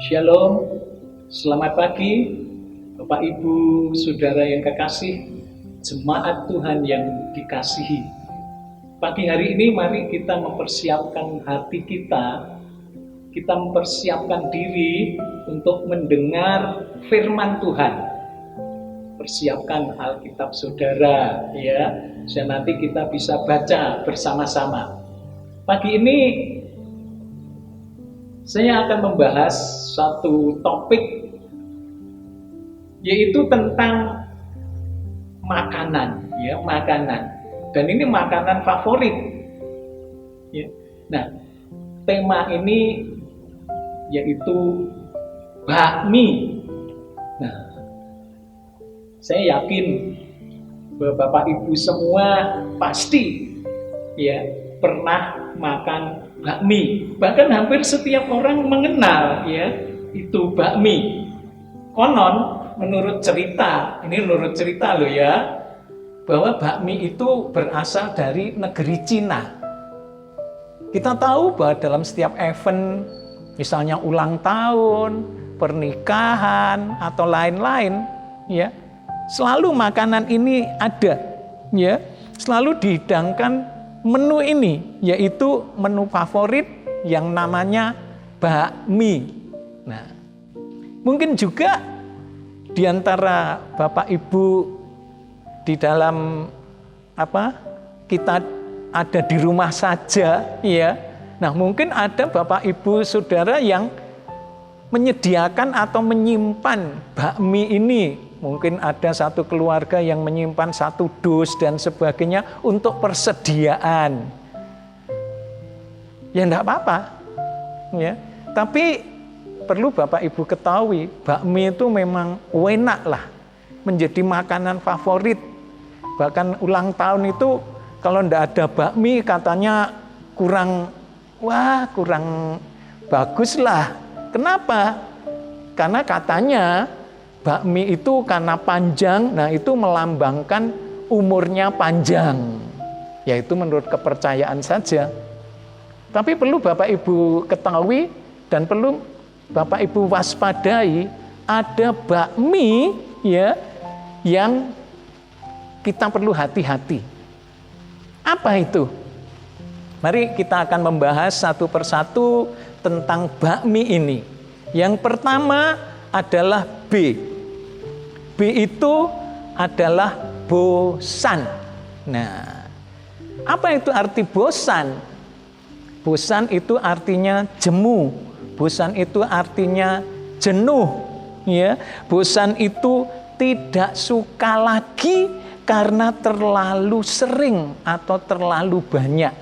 Shalom, selamat pagi Bapak Ibu Saudara yang kekasih, jemaat Tuhan yang dikasihi. Pagi hari ini mari kita mempersiapkan hati kita mempersiapkan diri untuk mendengar firman Tuhan. Persiapkan Alkitab saudara ya, dan nanti kita bisa baca bersama-sama. Pagi ini saya akan membahas satu topik, yaitu tentang makanan, ya, makanan. Dan ini makanan favorit. Ya. Nah, tema ini yaitu bakmi. Nah, saya yakin bahwa Bapak Ibu semua pasti ya pernah makan bakmi. Bahkan hampir setiap orang mengenal ya itu bakmi. Konon menurut cerita loh ya, bahwa bakmi itu berasal dari negeri Cina. Kita tahu bahwa dalam setiap event, misalnya ulang tahun, pernikahan atau lain-lain, ya, selalu makanan ini ada, ya, selalu dihidangkan menu ini, yaitu menu favorit yang namanya bakmi. Nah, mungkin juga di antara Bapak Ibu di dalam kita ada di rumah saja, ya. Nah, mungkin ada Bapak Ibu Saudara yang menyediakan atau menyimpan bakmi ini. Mungkin ada satu keluarga yang menyimpan 1 dus dan sebagainya untuk persediaan. Ya enggak apa-apa. Ya. Tapi perlu Bapak Ibu ketahui, bakmi itu memang enak lah. Menjadi makanan favorit. Bahkan ulang tahun itu kalau enggak ada bakmi katanya kurang bagus lah. Kenapa? Karena katanya bakmi itu karena panjang, nah itu melambangkan umurnya panjang. Yaitu menurut kepercayaan saja. Tapi perlu Bapak Ibu ketahui dan perlu Bapak Ibu waspadai, ada bakmi ya yang kita perlu hati-hati. Apa itu? Mari kita akan membahas satu persatu tentang bakmi ini. Yang pertama adalah B. B itu adalah bosan. Nah, apa itu arti bosan? Bosan itu artinya jemu. Bosan itu artinya jenuh. Ya, bosan itu tidak suka lagi karena terlalu sering atau terlalu banyak.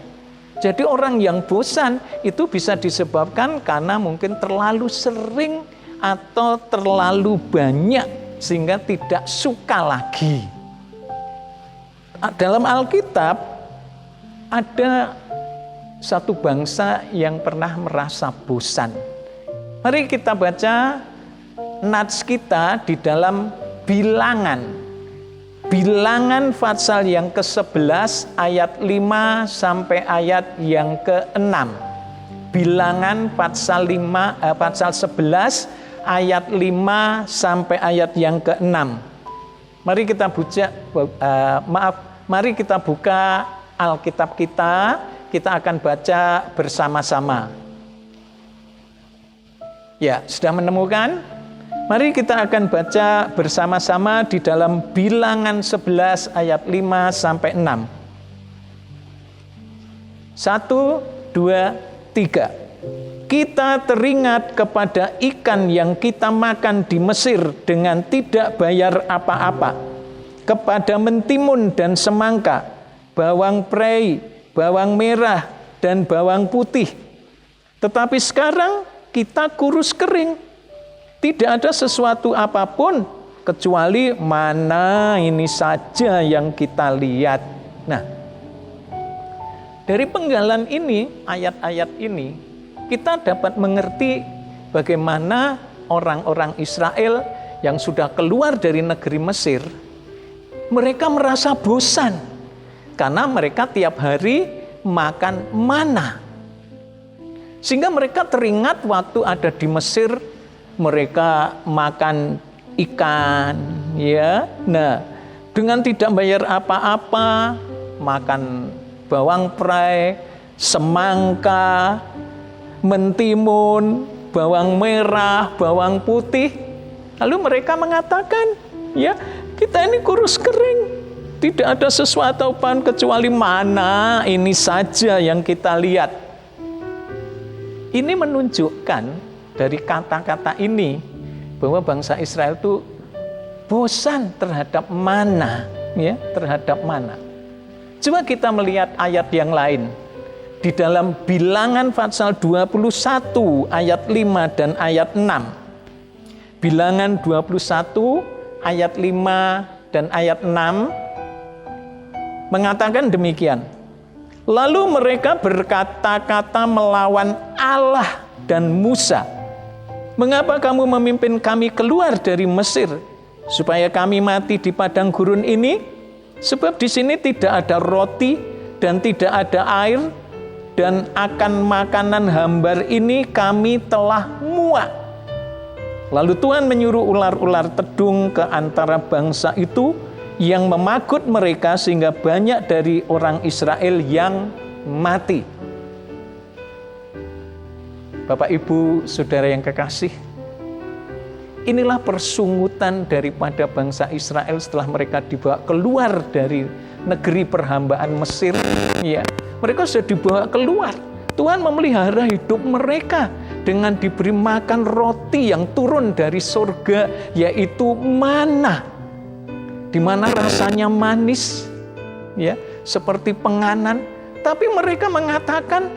Jadi orang yang bosan itu bisa disebabkan karena mungkin terlalu sering atau terlalu banyak sehingga tidak suka lagi. Dalam Alkitab ada satu bangsa yang pernah merasa bosan. Mari kita baca nats kita di dalam Bilangan pasal yang ke-11 ayat 5 sampai ayat yang ke-6. Bilangan pasal 11 ayat 5 sampai ayat yang ke-6. Mari kita buka Alkitab kita akan baca bersama-sama. Ya, sudah menemukan? Mari kita akan baca bersama-sama di dalam Bilangan 11 ayat 5 sampai 6. 1, 2, 3. Kita teringat kepada ikan yang kita makan di Mesir dengan tidak bayar apa-apa, kepada mentimun dan semangka, bawang prei, bawang merah, dan bawang putih. Tetapi sekarang kita kurus kering. Tidak ada sesuatu apapun kecuali mana ini saja yang kita lihat. Nah, dari penggalan ini, ayat-ayat ini, kita dapat mengerti bagaimana orang-orang Israel yang sudah keluar dari negeri Mesir, mereka merasa bosan karena mereka tiap hari makan mana. Sehingga mereka teringat waktu ada di Mesir, mereka makan ikan, ya. Nah, dengan tidak bayar apa-apa, makan bawang prai, semangka, mentimun, bawang merah, bawang putih. Lalu mereka mengatakan, ya, kita ini kurus kering. Tidak ada sesuatu apapun kecuali mana ini saja yang kita lihat. Ini menunjukkan dari kata-kata ini bahwa bangsa Israel itu bosan terhadap mana, ya, terhadap mana. Coba kita melihat ayat yang lain. Di dalam Bilangan pasal 21 ayat 5 dan ayat 6. Bilangan 21 ayat 5 dan ayat 6 mengatakan demikian. Lalu mereka berkata-kata melawan Allah dan Musa. Mengapa kamu memimpin kami keluar dari Mesir, supaya kami mati di padang gurun ini? Sebab di sini tidak ada roti dan tidak ada air, dan akan makanan hambar ini kami telah muak. Lalu Tuhan menyuruh ular-ular tedung ke antara bangsa itu yang memagut mereka, sehingga banyak dari orang Israel yang mati. Bapak, Ibu, Saudara yang kekasih, inilah persungutan daripada bangsa Israel setelah mereka dibawa keluar dari negeri perhambaan Mesir. Ya, mereka sudah dibawa keluar. Tuhan memelihara hidup mereka dengan diberi makan roti yang turun dari surga, yaitu mana, di mana rasanya manis, ya, seperti penganan. Tapi mereka mengatakan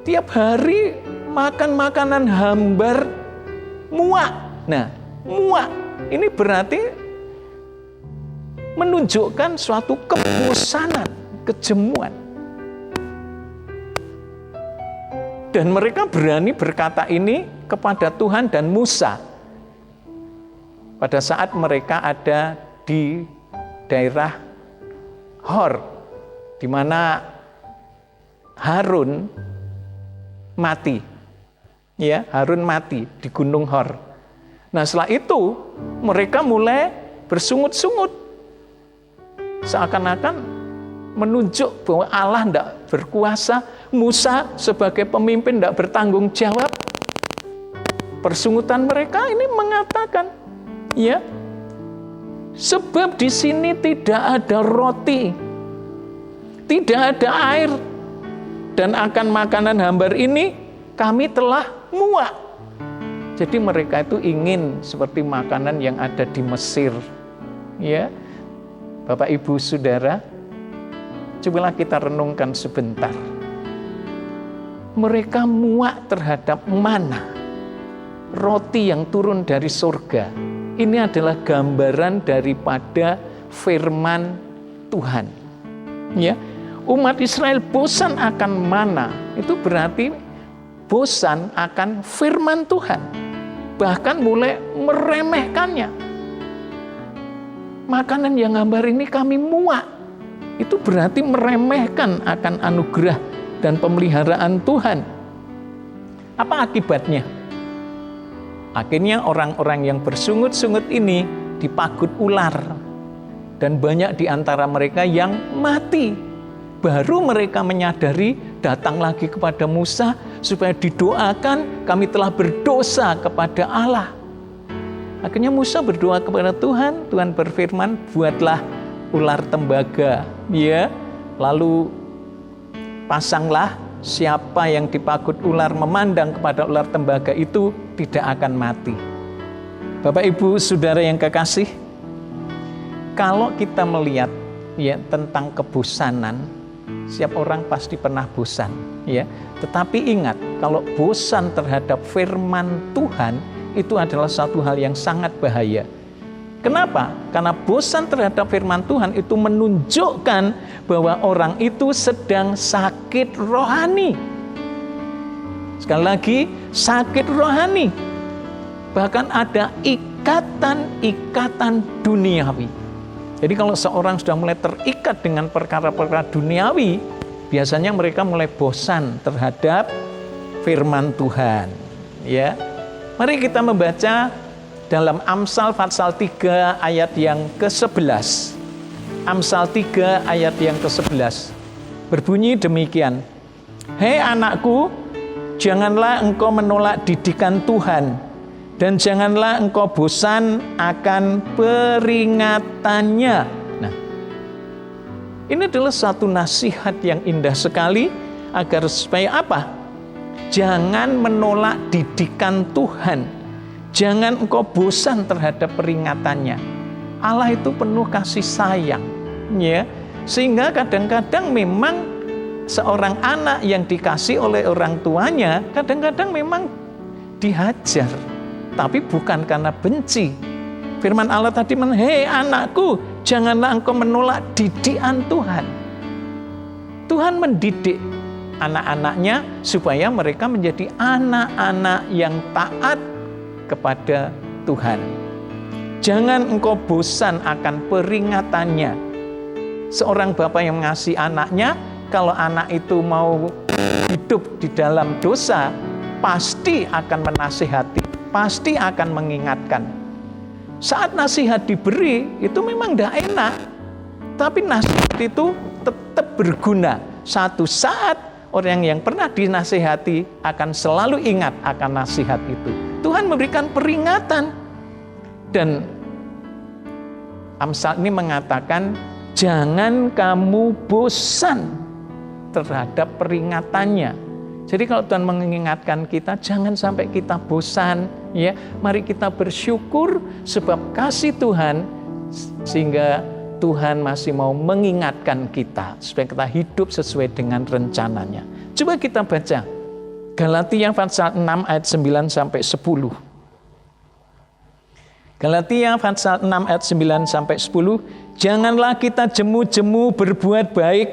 tiap hari makan makanan hambar, muak. Nah, muak ini berarti menunjukkan suatu kebosanan, kejemuan. Dan mereka berani berkata ini kepada Tuhan dan Musa pada saat mereka ada di daerah Hor, di mana Harun mati. Ya, Harun mati di Gunung Hor. Nah, setelah itu mereka mulai bersungut-sungut, seakan-akan menunjuk bahwa Allah tidak berkuasa, Musa sebagai pemimpin tidak bertanggung jawab. Persungutan mereka ini mengatakan, ya, sebab di sini tidak ada roti, tidak ada air, dan akan makanan hambar ini kami telah muak. Jadi mereka itu ingin seperti makanan yang ada di Mesir. Ya, Bapak, Ibu, Saudara, cobalah kita renungkan sebentar. Mereka muak terhadap mana, roti yang turun dari surga. Ini adalah gambaran daripada firman Tuhan. Ya, umat Israel bosan akan mana, itu berarti bosan akan firman Tuhan. Bahkan mulai meremehkannya. Makanan yang hambar ini kami muak. Itu berarti meremehkan akan anugerah dan pemeliharaan Tuhan. Apa akibatnya? Akhirnya orang-orang yang bersungut-sungut ini dipagut ular. Dan banyak di antara mereka yang mati. Baru mereka menyadari, datang lagi kepada Musa supaya didoakan, kami telah berdosa kepada Allah. Akhirnya Musa berdoa kepada Tuhan, Tuhan berfirman, buatlah ular tembaga, ya. Lalu pasanglah, siapa yang dipagut ular memandang kepada ular tembaga itu tidak akan mati. Bapak, Ibu, Saudara yang kekasih, kalau kita melihat, ya, tentang kebosanan, setiap orang pasti pernah bosan, ya. Tetapi ingat, kalau bosan terhadap firman Tuhan, itu adalah satu hal yang sangat bahaya. Kenapa? Karena bosan terhadap firman Tuhan itu menunjukkan bahwa orang itu sedang sakit rohani. Sekali lagi, sakit rohani. Bahkan ada ikatan-ikatan duniawi. Jadi kalau seorang sudah mulai terikat dengan perkara-perkara duniawi, biasanya mereka mulai bosan terhadap firman Tuhan, ya. Mari kita membaca dalam Amsal pasal 3 ayat yang ke-11. Amsal 3 ayat yang ke-11. Berbunyi demikian. Hei anakku, janganlah engkau menolak didikan Tuhan, dan janganlah engkau bosan akan peringatannya. Nah, ini adalah satu nasihat yang indah sekali agar supaya apa? Jangan menolak didikan Tuhan. Jangan engkau bosan terhadap peringatannya. Allah itu penuh kasih sayang, ya. Sehingga kadang-kadang memang seorang anak yang dikasih oleh orang tuanya kadang-kadang memang dihajar, tapi bukan karena benci. Firman Allah tadi, hei anakku, janganlah engkau menolak didikan Tuhan. Tuhan mendidik anak-anaknya supaya mereka menjadi anak-anak yang taat kepada Tuhan. Jangan engkau bosan akan peringatannya. Seorang bapak yang mengasihi anaknya, kalau anak itu mau hidup di dalam dosa, pasti akan menasihati, pasti akan mengingatkan. Saat nasihat diberi, itu memang tidak enak, tapi nasihat itu tetap berguna. Satu saat orang yang pernah dinasihati akan selalu ingat akan nasihat itu. Tuhan memberikan peringatan. Dan Amsal ini mengatakan, jangan kamu bosan terhadap peringatannya. Jadi kalau Tuhan mengingatkan kita, jangan sampai kita bosan, ya. Mari kita bersyukur sebab kasih Tuhan, sehingga Tuhan masih mau mengingatkan kita supaya kita hidup sesuai dengan rencananya. Coba kita baca Galatia pasal 6 ayat 9 sampai 10. Galatia pasal 6 ayat 9 sampai 10. Janganlah kita jemu-jemu berbuat baik,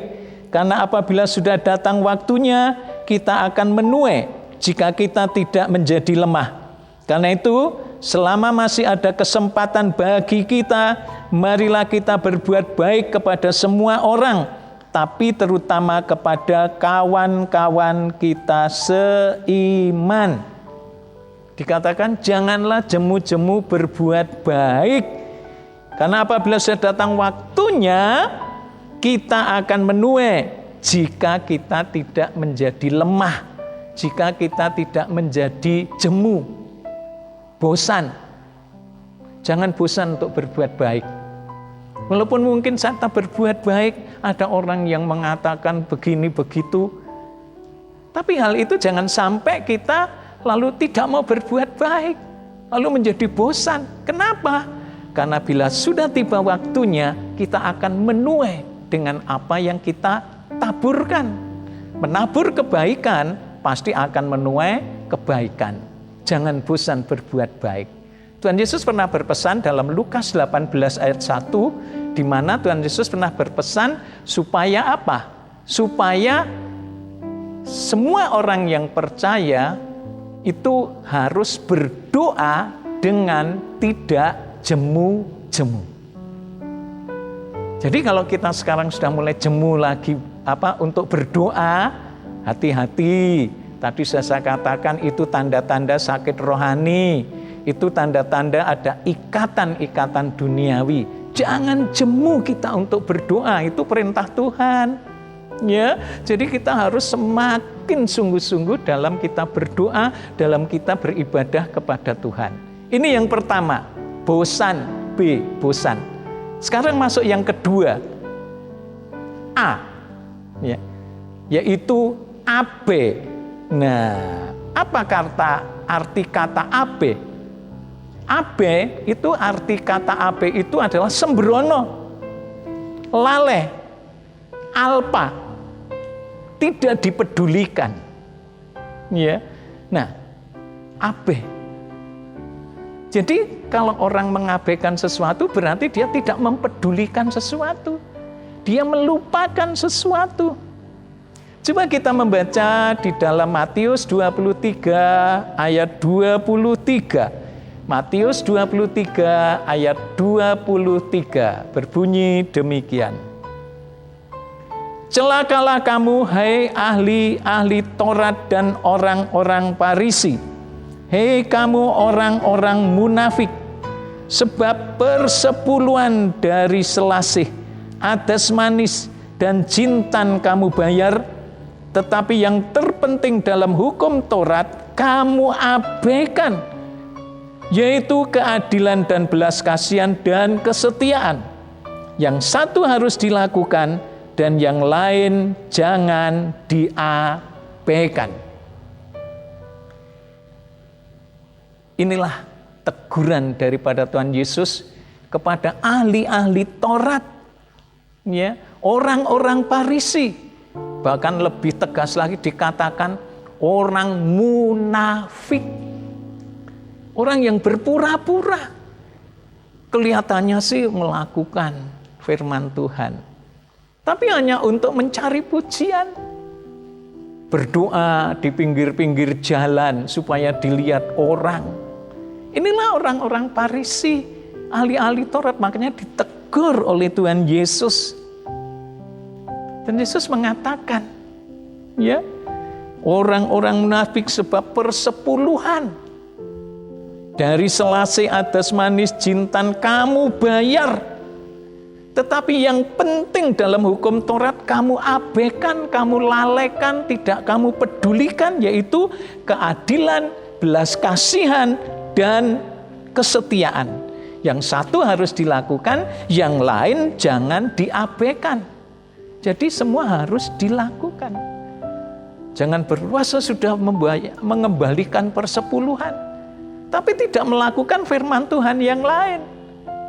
karena apabila sudah datang waktunya, kita akan menuai jika kita tidak menjadi lemah. Karena itu, selama masih ada kesempatan bagi kita, marilah kita berbuat baik kepada semua orang, tapi terutama kepada kawan-kawan kita seiman. Dikatakan, janganlah jemu-jemu berbuat baik, karena apabila sudah datang waktunya, kita akan menuai jika kita tidak menjadi lemah, jika kita tidak menjadi jemu, bosan. Jangan bosan untuk berbuat baik. Walaupun mungkin saat kita berbuat baik, ada orang yang mengatakan begini begitu, tapi hal itu jangan sampai kita lalu tidak mau berbuat baik, lalu menjadi bosan. Kenapa? Karena bila sudah tiba waktunya, kita akan menuai dengan apa yang kita taburkan. Menabur kebaikan, pasti akan menuai kebaikan. Jangan bosan berbuat baik. Tuhan Yesus pernah berpesan dalam Lukas 18 ayat 1, di mana Tuhan Yesus pernah berpesan supaya apa? Supaya semua orang yang percaya itu harus berdoa dengan tidak jemu-jemu. Jadi kalau kita sekarang sudah mulai jemu lagi untuk berdoa, hati-hati. Tadi saya katakan itu tanda-tanda sakit rohani, itu tanda-tanda ada ikatan-ikatan duniawi. Jangan jemu kita untuk berdoa, itu perintah Tuhan. Ya, jadi kita harus semakin sungguh-sungguh dalam kita berdoa, dalam kita beribadah kepada Tuhan. Ini yang pertama, bosan. B, bosan. Sekarang masuk yang kedua, A, ya, yaitu AB. Nah, apa arti kata AB? AB itu arti kata AB itu adalah sembrono, laleh, alpa, tidak dipedulikan. Ya. Nah, AB. Jadi kalau orang mengabaikan sesuatu berarti dia tidak mempedulikan sesuatu. Dia melupakan sesuatu. Coba kita membaca di dalam Matius 23 ayat 23. Matius 23 ayat 23 berbunyi demikian. Celakalah kamu, hai ahli-ahli Taurat dan orang-orang Farisi, Hei kamu orang-orang munafik, sebab persepuluhan dari selasih, adas manis, dan jintan kamu bayar, tetapi yang terpenting dalam hukum Taurat kamu abaikan, yaitu keadilan dan belas kasihan dan kesetiaan. Yang satu harus dilakukan dan yang lain jangan diabaikan. Inilah teguran daripada Tuhan Yesus kepada ahli-ahli Taurat, ya, orang-orang Farisi. Bahkan lebih tegas lagi dikatakan orang munafik. Orang yang berpura-pura kelihatannya sih melakukan firman Tuhan, tapi hanya untuk mencari pujian. Berdoa di pinggir-pinggir jalan supaya dilihat orang. Inilah orang-orang Farisi, ahli-ahli Taurat, makanya ditegur oleh Tuhan Yesus. Dan Yesus mengatakan, ya, orang-orang munafik sebab persepuluhan dari selasih, adas manis, jintan kamu bayar, tetapi yang penting dalam hukum Taurat kamu abaikan, kamu lalaikan, tidak kamu pedulikan, yaitu keadilan, belas kasihan, dan kesetiaan. Yang satu harus dilakukan, yang lain jangan diabaikan. Jadi semua harus dilakukan. Jangan berpuasa sudah mengembalikan persepuluhan, tapi tidak melakukan firman Tuhan yang lain.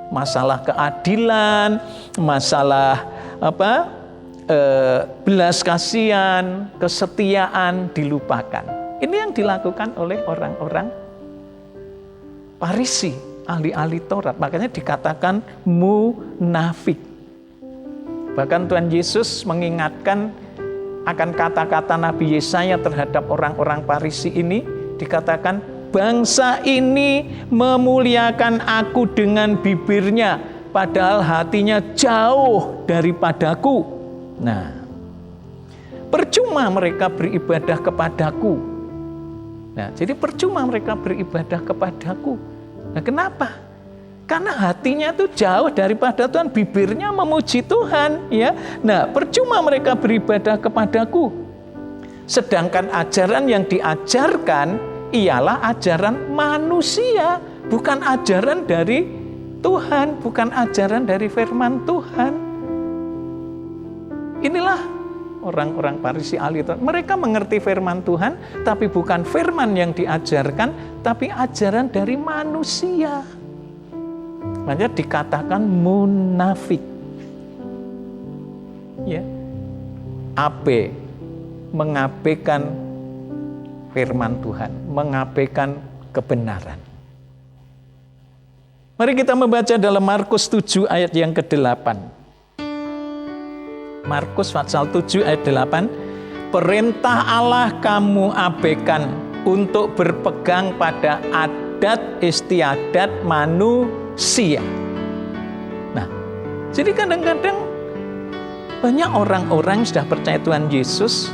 Masalah keadilan, masalah belas kasihan, kesetiaan dilupakan. Ini yang dilakukan oleh orang-orang Farisi, ahli-ahli Taurat. Makanya dikatakan munafik. Bahkan Tuhan Yesus mengingatkan akan kata-kata Nabi Yesaya terhadap orang-orang Farisi ini. Dikatakan, bangsa ini memuliakan aku dengan bibirnya, padahal hatinya jauh daripadaku. Nah, percuma mereka beribadah kepadaku. Nah, jadi percuma mereka beribadah kepadaku. Nah, kenapa? Karena hatinya itu jauh daripada Tuhan, bibirnya memuji Tuhan, ya. Nah, percuma mereka beribadah kepadaku. Sedangkan ajaran yang diajarkan ialah ajaran manusia, bukan ajaran dari Tuhan, bukan ajaran dari firman Tuhan. Inilah orang-orang Farisi, ahli Taurat. Mereka mengerti firman Tuhan, tapi bukan firman yang diajarkan, tapi ajaran dari manusia. Makanya dikatakan munafik. Ya. Mengabaikan firman Tuhan, mengabaikan kebenaran. Mari kita membaca dalam Markus 7 ayat yang ke-8. Markus pasal 7 ayat 8, perintah Allah kamu abaikan untuk berpegang pada adat istiadat manusia. Nah, jadi kadang-kadang banyak orang-orang sudah percaya Tuhan Yesus,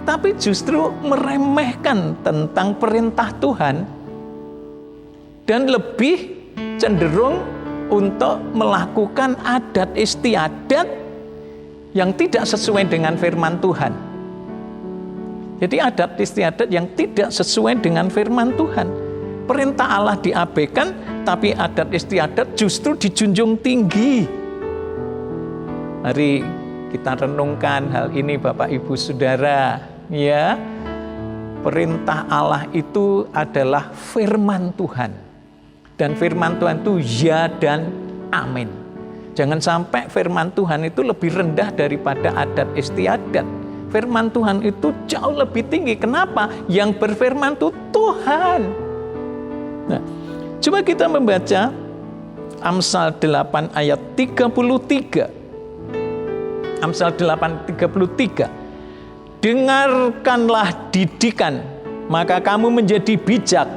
tapi justru meremehkan tentang perintah Tuhan dan lebih cenderung untuk melakukan adat istiadat yang tidak sesuai dengan firman Tuhan. Jadi adat istiadat yang tidak sesuai dengan firman Tuhan. Perintah Allah diabaikan, tapi adat istiadat justru dijunjung tinggi. Mari kita renungkan hal ini Bapak Ibu Saudara, ya. Perintah Allah itu adalah firman Tuhan. Dan firman Tuhan itu ya dan amin. Jangan sampai firman Tuhan itu lebih rendah daripada adat istiadat. Firman Tuhan itu jauh lebih tinggi. Kenapa? Yang berfirman itu Tuhan. Nah, coba kita membaca Amsal 8 ayat 33. Amsal 8:33. Dengarkanlah didikan, maka kamu menjadi bijak.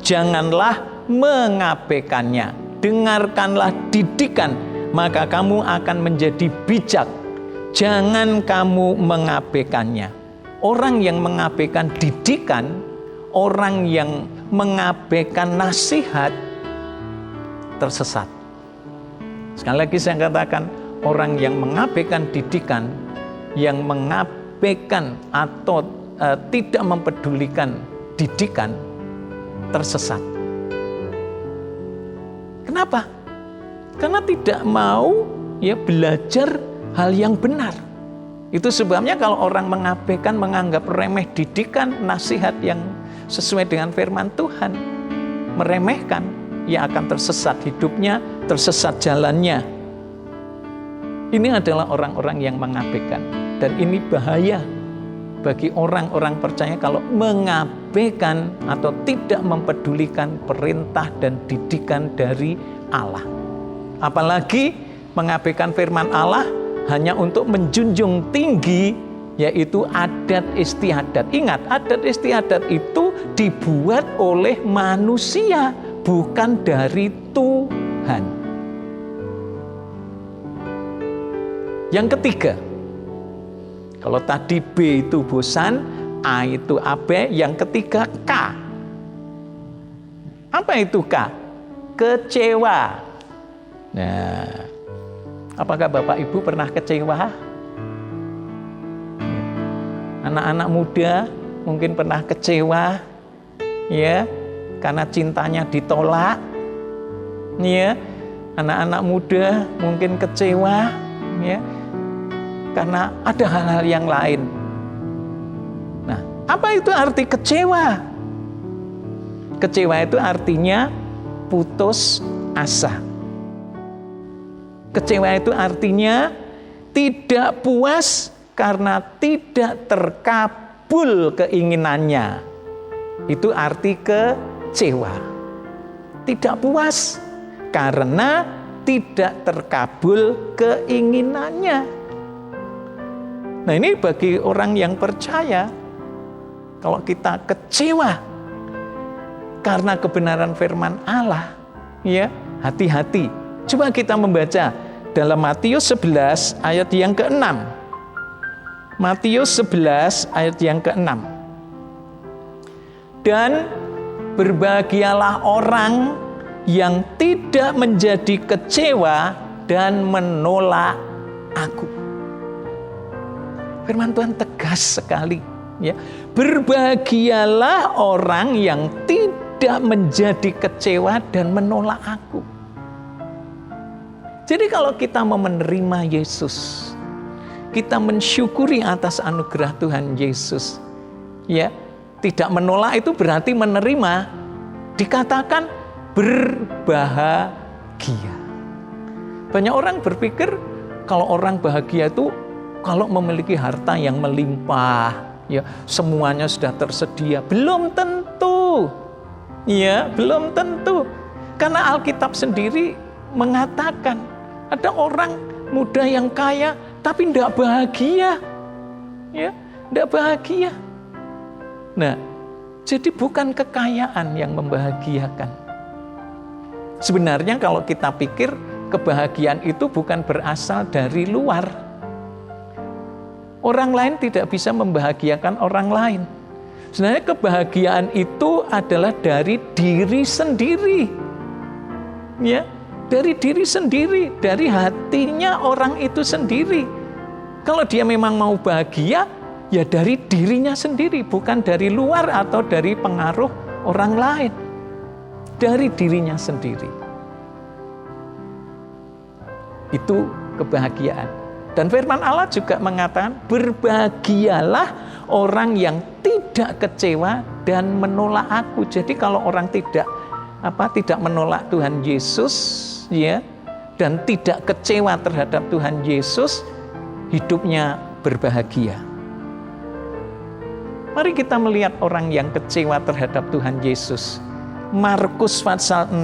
Janganlah mengabaikannya. Dengarkanlah didikan, maka kamu akan menjadi bijak. Jangan kamu mengabaikannya. Orang yang mengabaikan didikan, orang yang mengabaikan nasihat tersesat. Sekali lagi saya katakan, orang yang mengabaikan didikan, yang mengabaikan atau tidak mempedulikan didikan, tersesat. Kenapa? Karena tidak mau belajar hal yang benar. Itu sebabnya kalau orang mengabaikan, menganggap remeh didikan, nasihat yang sesuai dengan firman Tuhan, meremehkan, ia akan tersesat hidupnya, tersesat jalannya. Ini adalah orang-orang yang mengabaikan. Dan ini bahaya bagi orang-orang percaya kalau mengabaikan atau tidak mempedulikan perintah dan didikan dari Allah. Apalagi mengabaikan firman Allah hanya untuk menjunjung tinggi, yaitu adat istiadat. Ingat, adat istiadat itu dibuat oleh manusia, bukan dari Tuhan. Yang ketiga, kalau tadi B itu bosan, A itu abai, yang ketiga K. Apa itu K? Kecewa. Nah, apakah Bapak Ibu pernah kecewa? Anak-anak muda mungkin pernah kecewa, ya, karena cintanya ditolak. Ya, anak-anak muda mungkin kecewa, ya, karena ada hal-hal yang lain. Nah, apa itu arti kecewa? Kecewa itu artinya putus asa. Kecewa itu artinya tidak puas karena tidak terkabul keinginannya. Itu arti kecewa. Tidak puas karena tidak terkabul keinginannya. Nah, ini bagi orang yang percaya, kalau kita kecewa karena kebenaran firman Allah, ya, hati-hati. Coba kita membaca dalam Matius 11 ayat yang ke-6. Matius 11 ayat yang ke-6. Dan berbahagialah orang yang tidak menjadi kecewa dan menolak Aku. Firman Tuhan tegas sekali, ya. Berbahagialah orang yang tidak menjadi kecewa dan menolak Aku. Jadi kalau kita mau menerima Yesus, kita mensyukuri atas anugerah Tuhan Yesus, ya, tidak menolak itu berarti menerima. Dikatakan berbahagia. Banyak orang berpikir kalau orang bahagia itu kalau memiliki harta yang melimpah, ya, semuanya sudah tersedia. Belum tentu. Ya, belum tentu. Karena Alkitab sendiri mengatakan ada orang muda yang kaya tapi tidak bahagia. Ya, tidak bahagia. Nah, jadi bukan kekayaan yang membahagiakan. Sebenarnya kalau kita pikir kebahagiaan itu bukan berasal dari luar. Orang lain tidak bisa membahagiakan orang lain. Sebenarnya kebahagiaan itu adalah dari diri sendiri. Ya, dari diri sendiri, dari hatinya orang itu sendiri. Kalau dia memang mau bahagia, ya dari dirinya sendiri, bukan dari luar atau dari pengaruh orang lain. Dari dirinya sendiri. Itu kebahagiaan. Dan firman Allah juga mengatakan, berbahagialah orang yang tidak kecewa dan menolak Aku. Jadi kalau orang tidak menolak Tuhan Yesus, ya, dan tidak kecewa terhadap Tuhan Yesus, hidupnya berbahagia. Mari kita melihat orang yang kecewa terhadap Tuhan Yesus. Markus pasal 6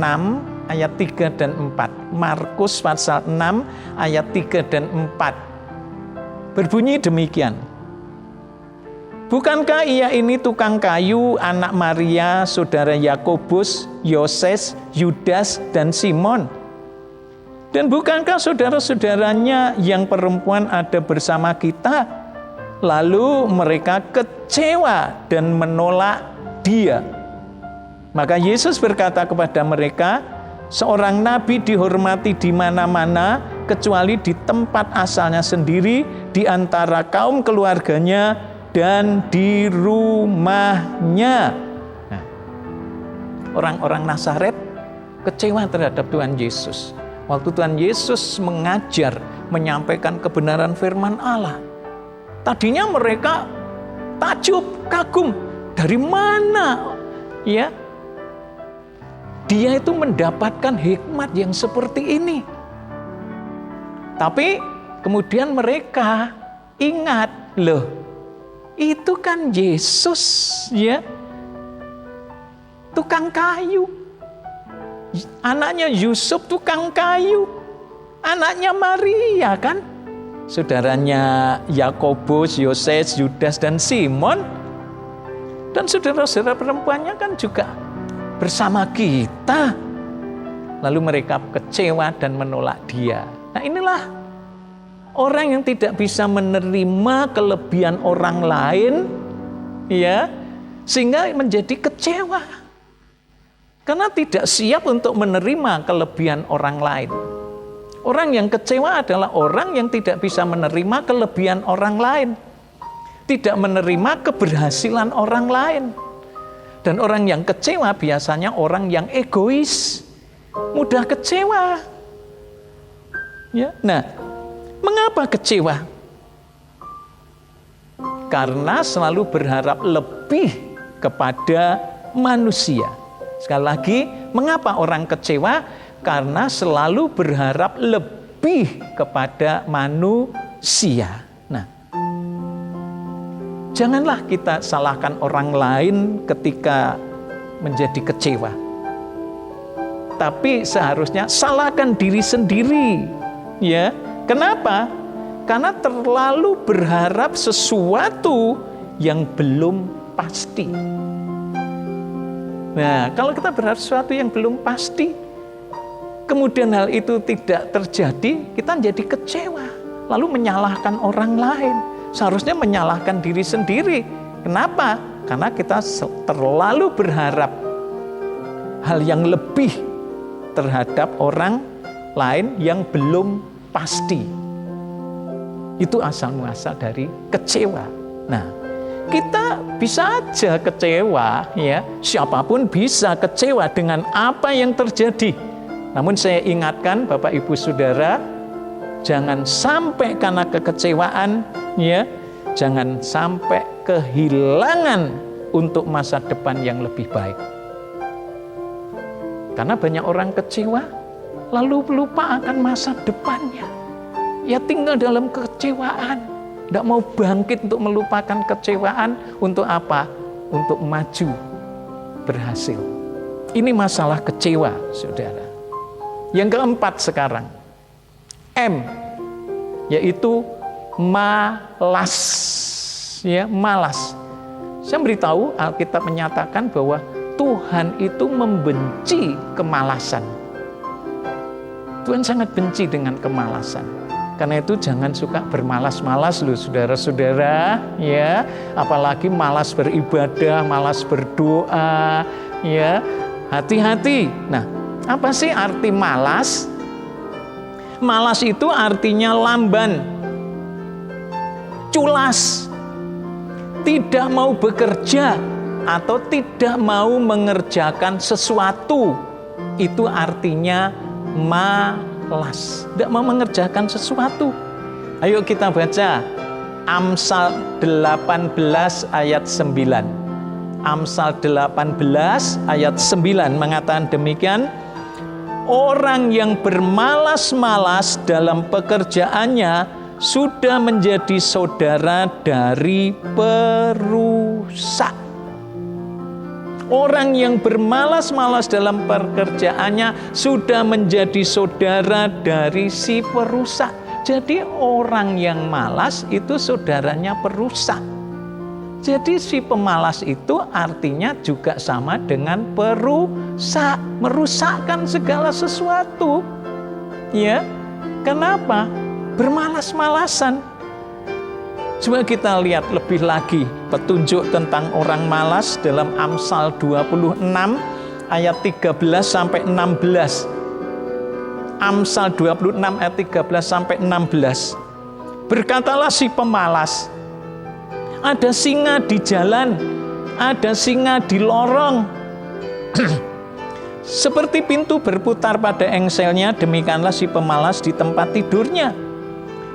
ayat 3 dan 4. Markus pasal 6 ayat 3 dan 4. Berbunyi demikian. Bukankah ia ini tukang kayu, anak Maria, saudara Yakobus, Yoses, Yudas, dan Simon? Dan bukankah saudara-saudaranya yang perempuan ada bersama kita? Lalu mereka kecewa dan menolak dia. Maka Yesus berkata kepada mereka, seorang nabi dihormati di mana-mana kecuali di tempat asalnya sendiri, di antara kaum keluarganya, dan di rumahnya. Nah, orang-orang Nazaret kecewa terhadap Tuhan Yesus. Waktu Tuhan Yesus mengajar, menyampaikan kebenaran firman Allah. Tadinya mereka takjub, kagum. Dari mana ya dia itu mendapatkan hikmat yang seperti ini? Tapi kemudian mereka ingat, loh, itu kan Yesus ya, tukang kayu. Anaknya Yusuf tukang kayu. Anaknya Maria kan, saudaranya Yakobus, Yoses, Yudas, dan Simon. Dan saudara-saudara perempuannya kan juga bersama kita. Lalu mereka kecewa dan menolak dia. Nah, inilah orang yang tidak bisa menerima kelebihan orang lain, ya, sehingga menjadi kecewa. Karena tidak siap untuk menerima kelebihan orang lain. Orang yang kecewa adalah orang yang tidak bisa menerima kelebihan orang lain. Tidak menerima keberhasilan orang lain. Dan orang yang kecewa biasanya orang yang egois, mudah kecewa. Ya, nah, mengapa kecewa? Karena selalu berharap lebih kepada manusia. Sekali lagi, mengapa orang kecewa? Karena selalu berharap lebih kepada manusia. Nah, janganlah kita salahkan orang lain ketika menjadi kecewa. Tapi seharusnya salahkan diri sendiri. Ya, kenapa? Karena terlalu berharap sesuatu yang belum pasti. Nah, kalau kita berharap sesuatu yang belum pasti, kemudian hal itu tidak terjadi, kita jadi kecewa. Lalu menyalahkan orang lain. Seharusnya menyalahkan diri sendiri. Kenapa? Karena kita terlalu berharap hal yang lebih terhadap orang lain yang belum pasti. Itu asal muasal dari kecewa. Nah, kita bisa aja kecewa, ya. Siapapun bisa kecewa dengan apa yang terjadi. Namun saya ingatkan Bapak Ibu Saudara, jangan sampai karena kekecewaan, ya, jangan sampai kehilangan untuk masa depan yang lebih baik. Karena banyak orang kecewa, lalu lupa akan masa depannya. Ya tinggal dalam kekecewaan, tidak mau bangkit untuk melupakan kecewaan. Untuk apa? Untuk maju, berhasil. Ini masalah kecewa, saudara. Yang keempat sekarang, M, yaitu malas. Ya, malas. Saya beritahu, Alkitab menyatakan bahwa Tuhan itu membenci kemalasan. Tuhan sangat benci dengan kemalasan. Karena itu jangan suka bermalas-malas loh saudara-saudara, ya. Apalagi malas beribadah, malas berdoa, ya. Hati-hati. Nah, apa sih arti malas? Malas itu artinya lamban, culas, tidak mau bekerja atau tidak mau mengerjakan sesuatu. Itu artinya malas, tidak mau mengerjakan sesuatu. Ayo kita baca Amsal 18 ayat 9. Amsal 18 ayat 9 mengatakan demikian, orang yang bermalas-malas dalam pekerjaannya sudah menjadi saudara dari perusak. Orang yang bermalas-malas dalam pekerjaannya sudah menjadi saudara dari si perusak. Jadi orang yang malas itu saudaranya perusak. Jadi si pemalas itu artinya juga sama dengan perusak, merusakkan segala sesuatu. Ya, kenapa? Bermalas-malasan. Coba kita lihat lebih lagi petunjuk tentang orang malas dalam Amsal 26 ayat 13 sampai 16. Amsal 26 ayat 13 sampai 16. Berkatalah si pemalas, ada singa di jalan, ada singa di lorong. Seperti pintu berputar pada engselnya, demikianlah si pemalas di tempat tidurnya.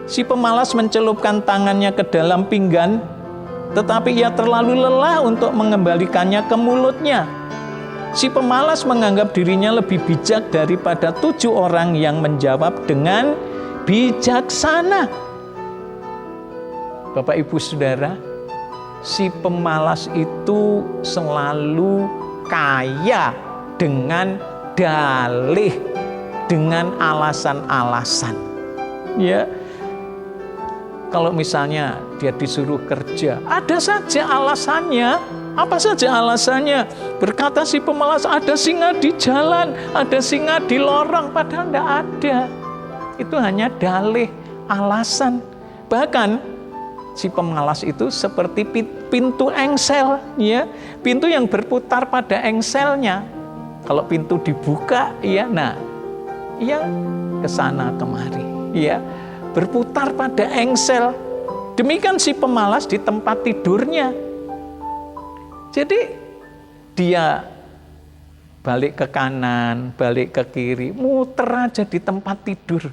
Si pemalas mencelupkan tangannya ke dalam pinggan, tetapi ia terlalu lelah untuk mengembalikannya ke mulutnya. Si pemalas menganggap dirinya lebih bijak daripada 7 orang yang menjawab dengan bijaksana. Bapak, Ibu, Saudara, si pemalas itu selalu kaya dengan dalih, dengan alasan-alasan. Ya, kalau misalnya dia disuruh kerja, ada saja alasannya. Apa saja alasannya? Berkata si pemalas, ada singa di jalan, ada singa di lorong, padahal tidak ada. Itu hanya dalih, alasan. Bahkan si pemalas itu seperti pintu engsel, ya, pintu yang berputar pada engselnya. Kalau pintu dibuka, ya, nah, ia ke sana kemari, ya, berputar pada engsel. Demikian si pemalas di tempat tidurnya. Jadi dia balik ke kanan, balik ke kiri, muter aja di tempat tidur.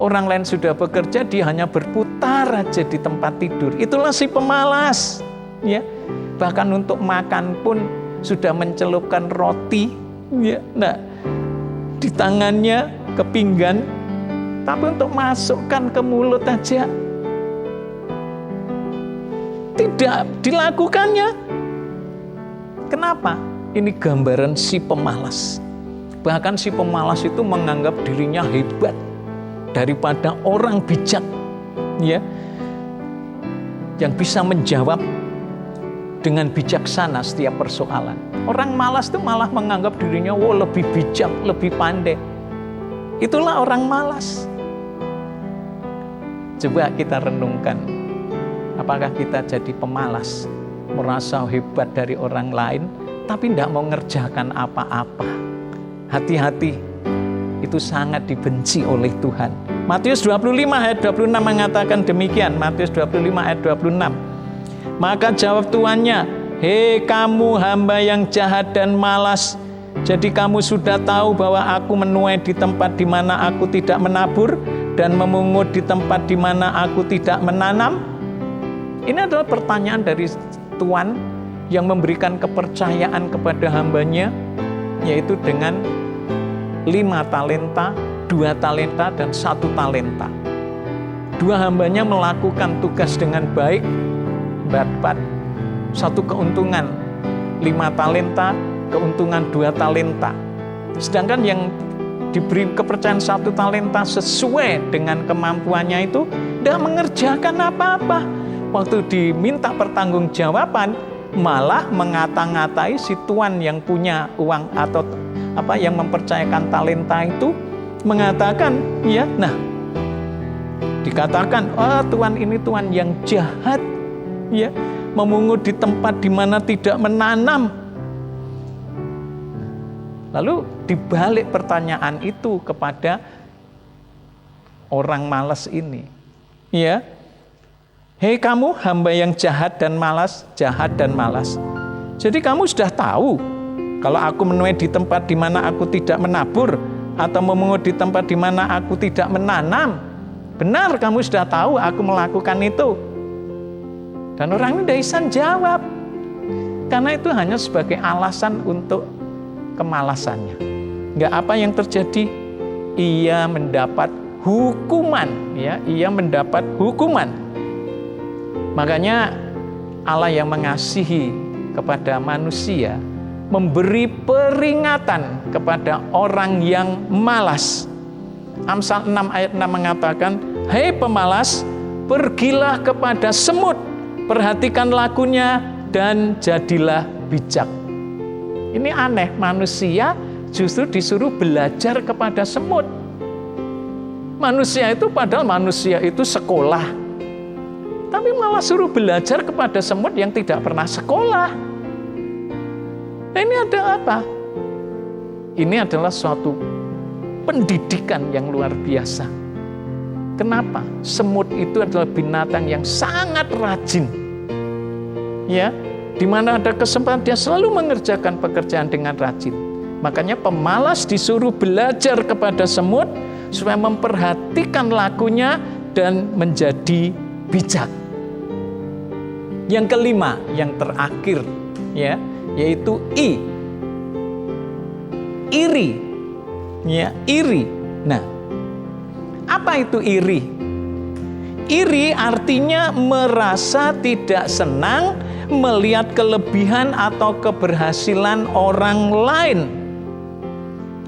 Orang lain sudah bekerja, dia hanya berputar aja di tempat tidur. Itulah si pemalas, ya. Bahkan untuk makan pun sudah mencelupkan roti, ya, nah, di tangannya ke pinggan, tapi untuk masukkan ke mulut aja tidak dilakukannya. Kenapa? Ini gambaran si pemalas. Bahkan si pemalas itu menganggap dirinya hebat daripada orang bijak, ya, yang bisa menjawab dengan bijaksana setiap persoalan. Orang malas itu malah menganggap dirinya lebih bijak, lebih pandai. Itulah orang malas. Coba kita renungkan, apakah kita jadi pemalas, merasa hebat dari orang lain, tapi tidak mau mengerjakan apa-apa? Hati-hati, itu sangat dibenci oleh Tuhan. Matius 25 ayat 26 mengatakan demikian. Matius 25 ayat 26. Maka jawab tuannya, hei kamu hamba yang jahat dan malas, jadi kamu sudah tahu bahwa aku menuai di tempat di mana aku tidak menabur dan memungut di tempat di mana aku tidak menanam. Ini adalah pertanyaan dari Tuhan yang memberikan kepercayaan kepada hambanya, yaitu dengan 5 talenta, 2 talenta, dan 1 talenta. 2 hambanya melakukan tugas dengan baik, dapat 1 keuntungan, 5 talenta, keuntungan 2 talenta. Sedangkan yang diberi kepercayaan 1 talenta sesuai dengan kemampuannya itu tidak mengerjakan apa-apa. Waktu diminta pertanggungjawaban, malah mengata-ngatai si tuan yang punya uang atau yang mempercayakan talenta itu, mengatakan, ya, nah, dikatakan, oh, tuan ini tuan yang jahat, ya, memungut di tempat di mana tidak menanam. Lalu dibalik pertanyaan itu kepada orang malas ini, ya, hei kamu hamba yang jahat dan malas, jahat dan malas. Jadi kamu sudah tahu kalau aku menuai di tempat di mana aku tidak menabur atau memungut di tempat di mana aku tidak menanam. Benar, kamu sudah tahu aku melakukan itu. Dan orang ini tidak bisa jawab, karena itu hanya sebagai alasan untuk kemalasannya. Enggak, apa yang terjadi? Ia mendapat hukuman, ya, ia mendapat hukuman. Makanya Allah yang mengasihi kepada manusia memberi peringatan kepada orang yang malas. Amsal 6 ayat 6 mengatakan, hei pemalas, pergilah kepada semut, perhatikan lakunya dan jadilah bijak. Ini aneh, manusia justru disuruh belajar kepada semut. Manusia itu, padahal manusia itu sekolah, tapi malah suruh belajar kepada semut yang tidak pernah sekolah. Nah, ini ada apa? Ini adalah suatu pendidikan yang luar biasa. Kenapa? Semut itu adalah binatang yang sangat rajin. Ya, di mana ada kesempatan dia selalu mengerjakan pekerjaan dengan rajin. Makanya pemalas disuruh belajar kepada semut supaya memperhatikan lakunya dan menjadi bijak. Yang kelima, yang terakhir, ya, yaitu iri. Ya, iri. Nah, apa itu iri? Iri artinya merasa tidak senang melihat kelebihan atau keberhasilan orang lain.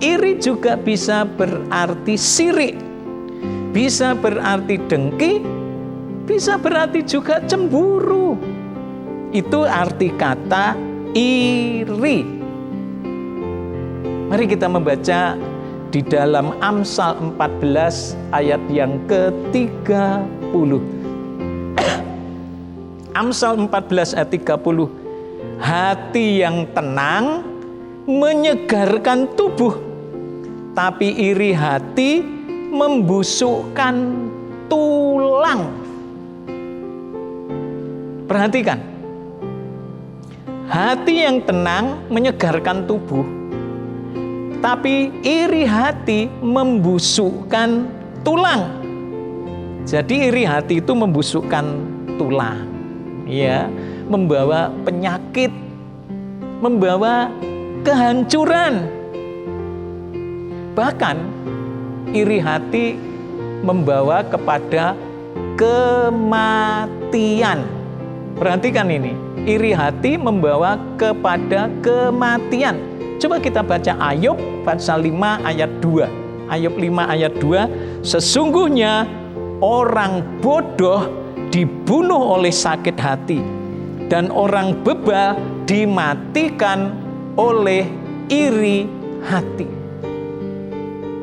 Iri juga bisa berarti sirik, bisa berarti dengki, bisa berarti juga cemburu. Itu arti kata iri. Mari kita membaca di dalam Amsal 14 ayat yang ke-30. Amsal 14 ayat 30. Hati yang tenang menyegarkan tubuh, tapi iri hati membusukkan tulang. Perhatikan. Hati yang tenang menyegarkan tubuh, tapi iri hati membusukkan tulang. Jadi iri hati itu membusukkan tulang, ya, membawa penyakit, membawa kehancuran. Bahkan iri hati membawa kepada kematian. Perhatikan ini, iri hati membawa kepada kematian. Coba kita baca Ayub pasal 5 ayat 2. Ayub 5 ayat 2, sesungguhnya orang bodoh dibunuh oleh sakit hati, dan orang bebal dimatikan oleh iri hati.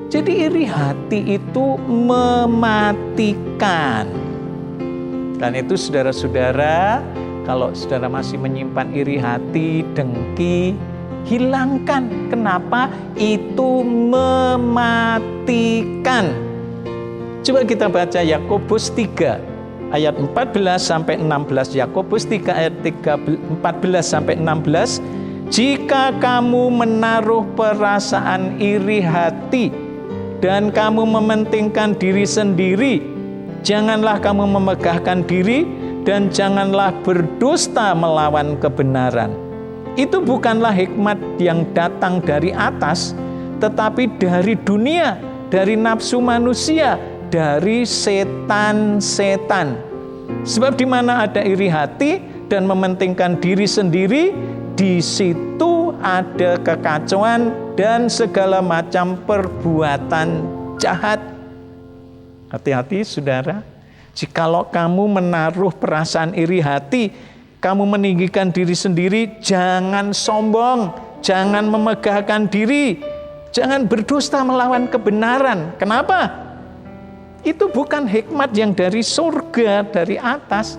Jadi iri hati itu mematikan. Dan itu saudara-saudara, kalau saudara masih menyimpan iri hati, dengki, hilangkan. Kenapa? Itu mematikan. Coba kita baca Yakobus 3 ayat 14 sampai 16. Yakobus 3 ayat 14 sampai 16. Jika kamu menaruh perasaan iri hati dan kamu mementingkan diri sendiri, janganlah kamu memegahkan diri dan janganlah berdusta melawan kebenaran. Itu bukanlah hikmat yang datang dari atas, tetapi dari dunia, dari nafsu manusia, dari setan-setan. Sebab di mana ada iri hati dan mementingkan diri sendiri, di situ ada kekacauan dan segala macam perbuatan jahat. Hati-hati saudara, jikalau kamu menaruh perasaan iri hati, kamu meninggikan diri sendiri, jangan sombong, jangan memegahkan diri, jangan berdusta melawan kebenaran. Kenapa? Itu bukan hikmat yang dari surga, dari atas.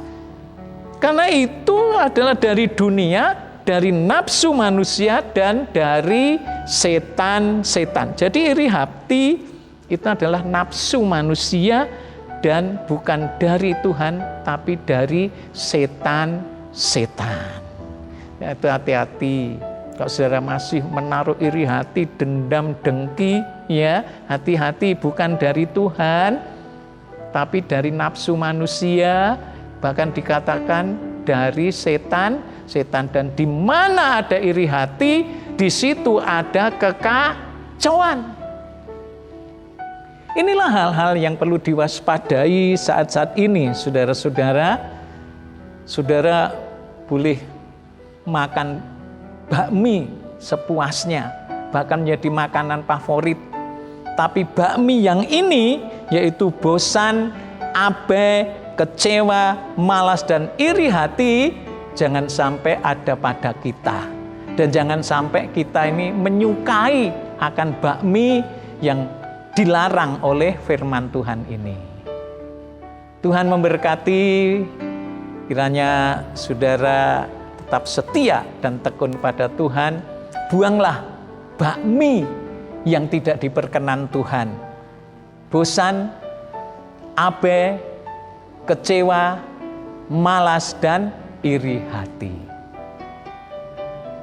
Karena itu adalah dari dunia, dari nafsu manusia, dan dari setan-setan. Jadi iri hati itu adalah nafsu manusia dan bukan dari Tuhan, tapi dari setan-setan. Ya, itu hati-hati. Kalau saudara masih menaruh iri hati, dendam, dengki, ya hati-hati, bukan dari Tuhan, tapi dari nafsu manusia, bahkan dikatakan dari setan-setan. Dan di mana ada iri hati, di situ ada kekacauan. Inilah hal-hal yang perlu diwaspadai saat-saat ini, saudara-saudara. Saudara boleh makan bakmi sepuasnya, bahkan menjadi makanan favorit. Tapi bakmi yang ini, yaitu bosan, abai, kecewa, malas, dan iri hati, jangan sampai ada pada kita. Dan jangan sampai kita ini menyukai akan bakmi yang dilarang oleh firman Tuhan ini. Tuhan memberkati, kiranya saudara tetap setia dan tekun pada Tuhan. Buanglah bakmi yang tidak diperkenan Tuhan. Bosan, abe, kecewa, malas, dan iri hati.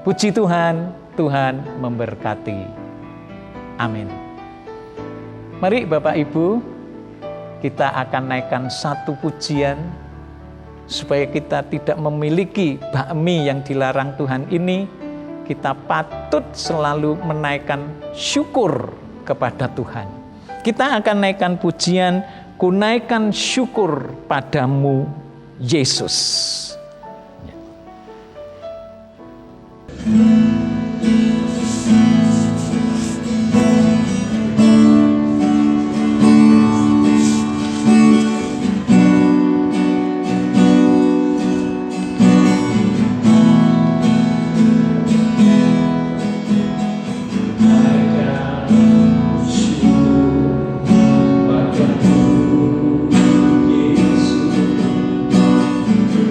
Puji Tuhan, Tuhan memberkati. Amin. Mari Bapak Ibu, kita akan naikkan satu pujian supaya kita tidak memiliki bakmi yang dilarang Tuhan ini. Kita patut selalu menaikkan syukur kepada Tuhan. Kita akan naikkan pujian, ku naikkan syukur padamu Yesus.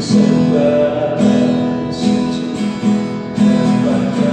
Sebab suci dan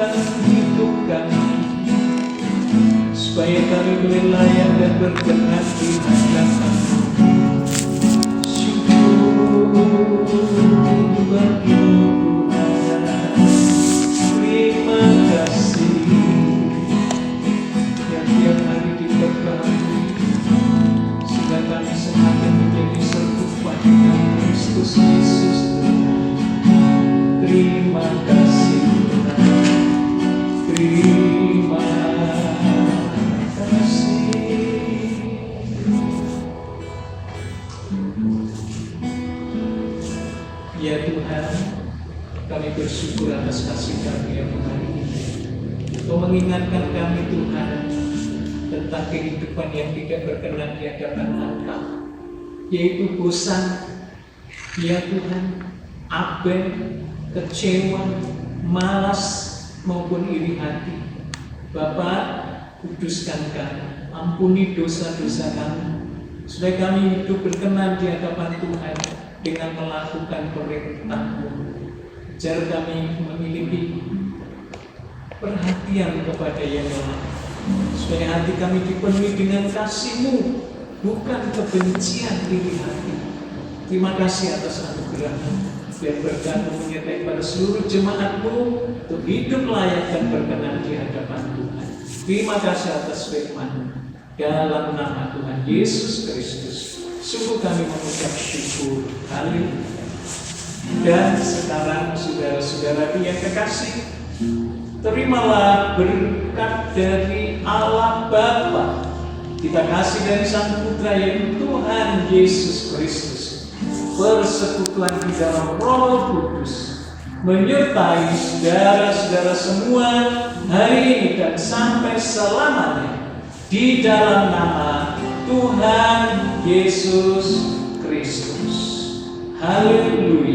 dalam hidup kami, supaya kami boleh layak dan berkenan di hadapan-Mu. Syukur bagi-Mu Tuhan, terima kasih yang tiap hari diperbaharui, sehingga kami semakin menjadi serupa dengan Kristus Yesus Tuhan. Terima kasih Tuhan, terima kasih. Ya Tuhan, kami bersyukur atas kasih karunia-Mu hari ini. Kau mengingatkan kami Tuhan tentang kehidupan yang tidak berkenan di hadapan Engkau, yaitu bosan, ya Tuhan, aben, kecewa, malas, maupun iri hati. Bapa, kuduskan kami, ampuni dosa-dosa kami, supaya kami hidup berkenan di hadapan Tuhan dengan melakukan perintah-Mu. Ajar kami memiliki perhatian kepada yang lain, supaya hati kami dipenuhi dengan kasih-Mu, bukan kebencian iri hati. Terima kasih atas anugerah-Mu, biar berkat-Mu menyertai pada seluruh jemaat-Mu untuk hidup layak dan berkenan di hadapan Tuhan. Terima kasih atas firman-Mu, dalam nama Tuhan Yesus Kristus sungguh kami mengucap syukur. Haleluya. Dan sekarang saudara-saudara yang kekasih, terimalah berkat dari Allah Bapa, kita kasih dari Sang Putra yaitu Tuhan Yesus Kristus, persekutuan di dalam Roh Kudus menyertai saudara-saudara semua hari ini dan sampai selamanya, di dalam nama Tuhan Yesus Kristus. Haleluya.